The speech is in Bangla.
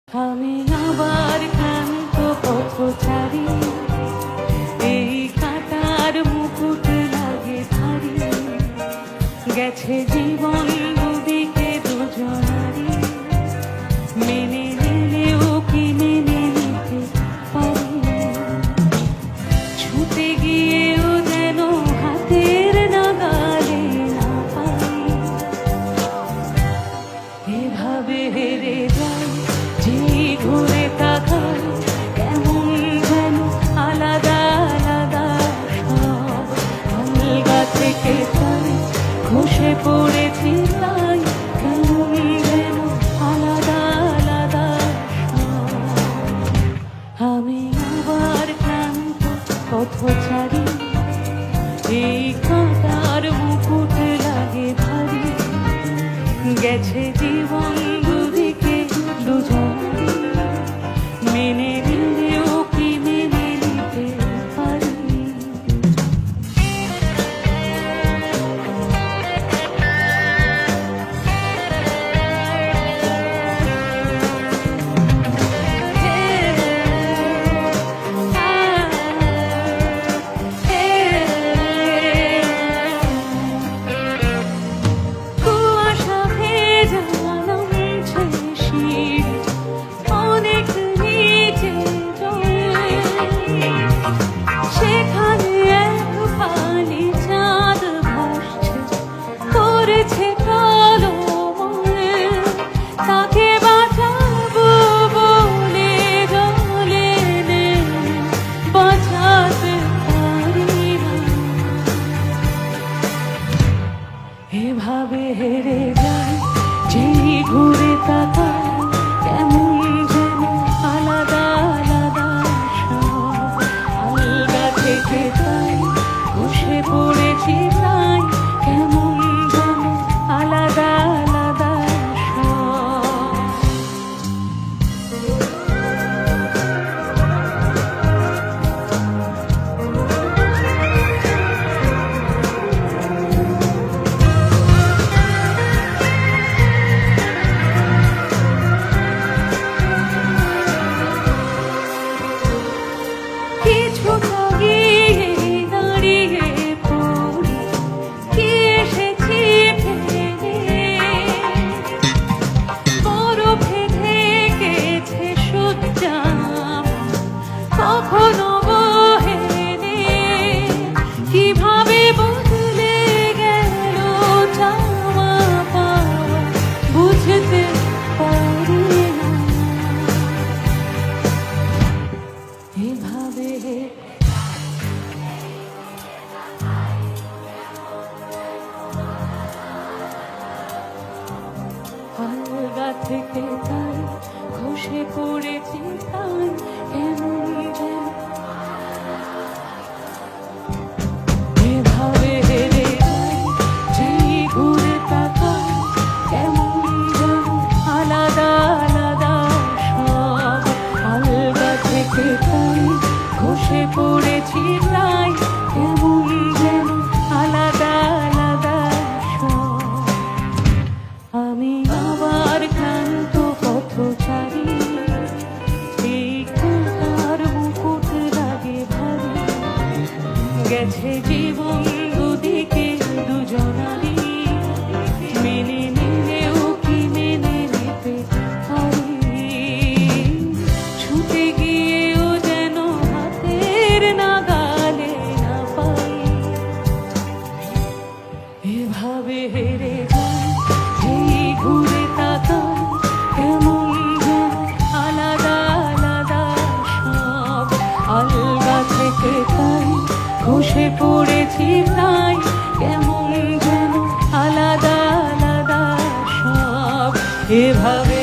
আমি আবার ক্লান্ত পথচারী, এই কাঁটার মুকুট লাগে ভারী। গেছে জীবন দুদিকে দুজনারই, মেনে নিলেও কি মেনে নিতে পারি। ছুটে গিয়েও যেন হাতের নাগালে না পাই। এভাবে হেরে যাই, যেই ঘুরে তাকাই কেমন যেন আলাদা আলাদা সব। আলগা থেকে তাই খসে পড়েছি, তাই কেমন যেন আলাদা আলাদা সব। আমি আবার ক্লান্ত পথচারী, এই কাঁটার মুকুট লাগে ভারী। গেছে জীবন দুদিকে দুজনারই, মেনে নিলেও কি মেনে নিতে পারি। কুয়াশা ভেজা নামছে শীত, অনেক নিচে জলে। সেখানে এক ফালি চাঁদ ভাসছে, করেছে টলমলে। তাকে বাঁচাবো বলে জলে নেমে বাঁচাতে পারি না। এভাবে হেরে যাই, যেই ঘুরে তাকাই কেমন যেন আলাদা আলাদা সব। আলগা থেকে তাই বসে পড়েছি, তাই কেমন যেন আলাদা আলাদা সব। কিছুটা গিয়ে দাঁড়িয়ে পড়ি, কি এসেছি ফেলে। বরফে ঢেকেছে শয্যা, কখনো বহে নে। কিভাবে বদলে গেল চাওয়া পাওয়া, বুঝতে পারি না। এভাবে আলগা থেকে তাই খসে পড়েছি, তাই কেমন যেন। এভাবে হেরে যাই, যেই ঘুরে তাকাই কেমন যেন আলাদা আলাদা সব। আলগা থেকে তাই খসে পড়েছি, তাই কেমন যেন আলাদা আলাদা সব। আমি আবার ক্লান্ত পথচারী, এই কাঁটার মুকুট লাগে ভারী। গেছে জীবন দুদিকে দুজনারই, মেনে নিলেও কি মেনে নিতে পারি। ছুটে গিয়েও যেন হাতের নাগালে না পাই। এভাবে হেরে যাই, যেই ঘুরে তাকাই কেমন যেন আলাদা আলাদা সব। আলগা থেকে তাই খসে পড়েছি, তাই কেমন যেন আলাদা আলাদা সব। এভাবে